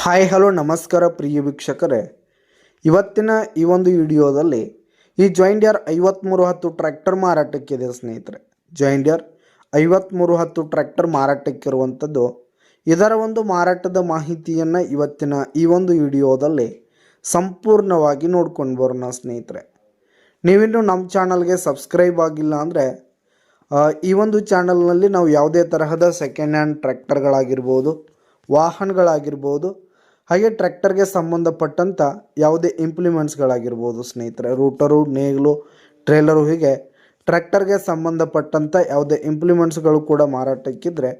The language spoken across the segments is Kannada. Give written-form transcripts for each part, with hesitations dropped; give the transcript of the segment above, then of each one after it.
ಹಾಯ್ ಹಲೋ ನಮಸ್ಕಾರ ಪ್ರಿಯ ವೀಕ್ಷಕರೇ, ಇವತ್ತಿನ ಈ ಒಂದು ವಿಡಿಯೋದಲ್ಲಿ ಈ ಜಾಯಿಂಡಿಯರ್ 5310 ಟ್ರ್ಯಾಕ್ಟರ್ ಮಾರಾಟಕ್ಕಿದೆ ಸ್ನೇಹಿತರೆ. ಜಾಯಿಂಡಿಯರ್ 5310 ಟ್ರ್ಯಾಕ್ಟರ್ ಮಾರಾಟಕ್ಕಿರುವಂಥದ್ದು. ಇದರ ಒಂದು ಮಾರಾಟದ ಮಾಹಿತಿಯನ್ನು ಇವತ್ತಿನ ಈ ಒಂದು ವಿಡಿಯೋದಲ್ಲಿ ಸಂಪೂರ್ಣವಾಗಿ ನೋಡ್ಕೊಂಡು ಬರೋಣ ಸ್ನೇಹಿತರೆ. ನೀವಿನ್ನು ನಮ್ಮ ಚಾನಲ್ಗೆ ಸಬ್ಸ್ಕ್ರೈಬ್ ಆಗಿಲ್ಲ ಅಂದರೆ ಈ ಒಂದು ಚಾನಲ್ನಲ್ಲಿ ನಾವು ಯಾವುದೇ ತರಹದ ಸೆಕೆಂಡ್ ಹ್ಯಾಂಡ್ ಟ್ರ್ಯಾಕ್ಟರ್ಗಳಾಗಿರ್ಬೋದು, ವಾಹನಗಳಾಗಿರ್ಬೋದು, ಹಾಗೆ ಟ್ರ್ಯಾಕ್ಟರ್ಗೆ ಸಂಬಂಧಪಟ್ಟಂಥ ಯಾವುದೇ ಇಂಪ್ಲಿಮೆಂಟ್ಸ್ಗಳಾಗಿರ್ಬೋದು ಸ್ನೇಹಿತರೆ, ರೂಟರು, ನೇಗಿಲು, ಟ್ರೇಲರು, ಹೀಗೆ ಟ್ರ್ಯಾಕ್ಟರ್ಗೆ ಸಂಬಂಧಪಟ್ಟಂಥ ಯಾವುದೇ ಇಂಪ್ಲಿಮೆಂಟ್ಸ್ಗಳು ಕೂಡ ಮಾರಾಟಕ್ಕಿದ್ರೆ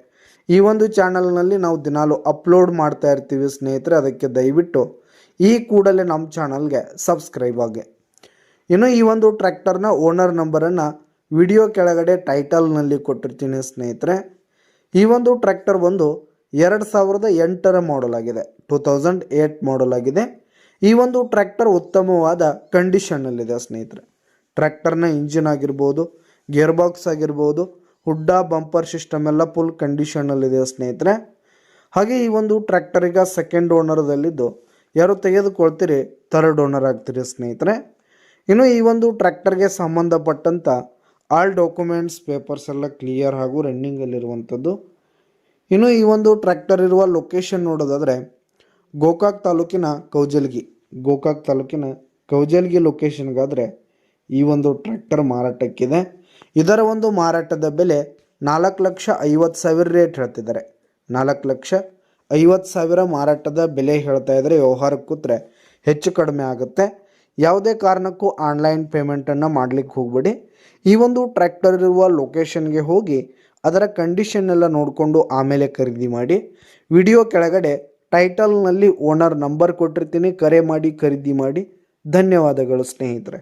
ಈ ಒಂದು ಚಾನಲ್ನಲ್ಲಿ ನಾವು ದಿನಾಲು ಅಪ್ಲೋಡ್ ಮಾಡ್ತಾ ಇರ್ತೀವಿ ಸ್ನೇಹಿತರೆ. ಅದಕ್ಕೆ ದಯವಿಟ್ಟು ಈ ಕೂಡಲೇ ನಮ್ಮ ಚಾನಲ್ಗೆ ಸಬ್ಸ್ಕ್ರೈಬ್ ಆಗಿ. ಇನ್ನು ಈ ಒಂದು ಟ್ರ್ಯಾಕ್ಟರ್ನ ಓನರ್ ನಂಬರನ್ನು ವಿಡಿಯೋ ಕೆಳಗಡೆ ಟೈಟಲ್ನಲ್ಲಿ ಕೊಟ್ಟಿರ್ತೀನಿ ಸ್ನೇಹಿತರೆ. ಈ ಒಂದು ಟ್ರ್ಯಾಕ್ಟರ್ ಬಂದು 2008 ಮಾಡಲ್ ಆಗಿದೆ, 2008 ಮಾಡಲ್ ಆಗಿದೆ. ಈ ಒಂದು ಟ್ರ್ಯಾಕ್ಟರ್ ಉತ್ತಮವಾದ ಕಂಡೀಷನ್ನಲ್ಲಿದೆ ಸ್ನೇಹಿತರೆ. ಟ್ರ್ಯಾಕ್ಟರ್ನ ಇಂಜಿನ್ ಆಗಿರ್ಬೋದು, ಗೇರ್ ಬಾಕ್ಸ್ ಆಗಿರ್ಬೋದು, ಹುಡ್ಡ, ಬಂಪರ್ ಸಿಸ್ಟಮ್ ಎಲ್ಲ ಫುಲ್ ಕಂಡೀಷನ್ನಲ್ಲಿದೆ ಸ್ನೇಹಿತರೆ. ಹಾಗೆ ಈ ಒಂದು ಟ್ರ್ಯಾಕ್ಟರಿಗೆ ಸೆಕೆಂಡ್ ಓನರ್ದಲ್ಲಿದ್ದು ಯಾರು ತೆಗೆದುಕೊಳ್ತೀರಿ ಥರ್ಡ್ ಓನರ್ ಆಗ್ತೀರಿ ಸ್ನೇಹಿತರೆ. ಇನ್ನು ಈ ಒಂದು ಟ್ರ್ಯಾಕ್ಟರ್ಗೆ ಸಂಬಂಧಪಟ್ಟಂಥ ಆಲ್ ಡಾಕ್ಯುಮೆಂಟ್ಸ್ ಪೇಪರ್ಸ್ ಎಲ್ಲ ಕ್ಲಿಯರ್ ಹಾಗೂ ರನ್ನಿಂಗಲ್ಲಿರುವಂಥದ್ದು. ಇನ್ನು ಈ ಒಂದು ಟ್ರ್ಯಾಕ್ಟರ್ ಇರುವ ಲೊಕೇಶನ್ ನೋಡೋದಾದರೆ ಗೋಕಾಕ್ ತಾಲೂಕಿನ ಕೌಜಲ್ಗಿ ಲೊಕೇಶನ್ಗಾದರೆ ಈ ಒಂದು ಟ್ರ್ಯಾಕ್ಟರ್ ಮಾರಾಟಕ್ಕಿದೆ. ಇದರ ಒಂದು ಮಾರಾಟದ ಬೆಲೆ 4,50,000 ರೇಟ್ ಹೇಳ್ತಿದ್ದಾರೆ. 4,50,000 ಮಾರಾಟದ ಬೆಲೆ ಹೇಳ್ತಾ ಇದ್ದಾರೆ. ವ್ಯವಹಾರಕ್ಕೆ ಕೂತ್ರೆ ಹೆಚ್ಚು ಕಡಿಮೆ ಆಗುತ್ತೆ. ಯಾವುದೇ ಕಾರಣಕ್ಕೂ ಆನ್ಲೈನ್ ಪೇಮೆಂಟನ್ನು ಮಾಡಲಿಕ್ಕೆ ಹೋಗಬೇಡಿ. ಈ ಒಂದು ಟ್ರ್ಯಾಕ್ಟರ್ ಇರುವ ಲೊಕೇಶನ್ಗೆ ಹೋಗಿ ಅದರ ಕಂಡೀಷನ್ ಎಲ್ಲ ನೋಡಿಕೊಂಡು ಆಮೇಲೆ ಖರೀದಿ ಮಾಡಿ. ವಿಡಿಯೋ ಕೆಳಗಡೆ ಟೈಟಲ್ನಲ್ಲಿ ಓನರ್ ನಂಬರ್ ಕೊಟ್ಟಿರ್ತೀನಿ, ಕರೆ ಮಾಡಿ ಖರೀದಿ ಮಾಡಿ. ಧನ್ಯವಾದಗಳು ಸ್ನೇಹಿತರೆ.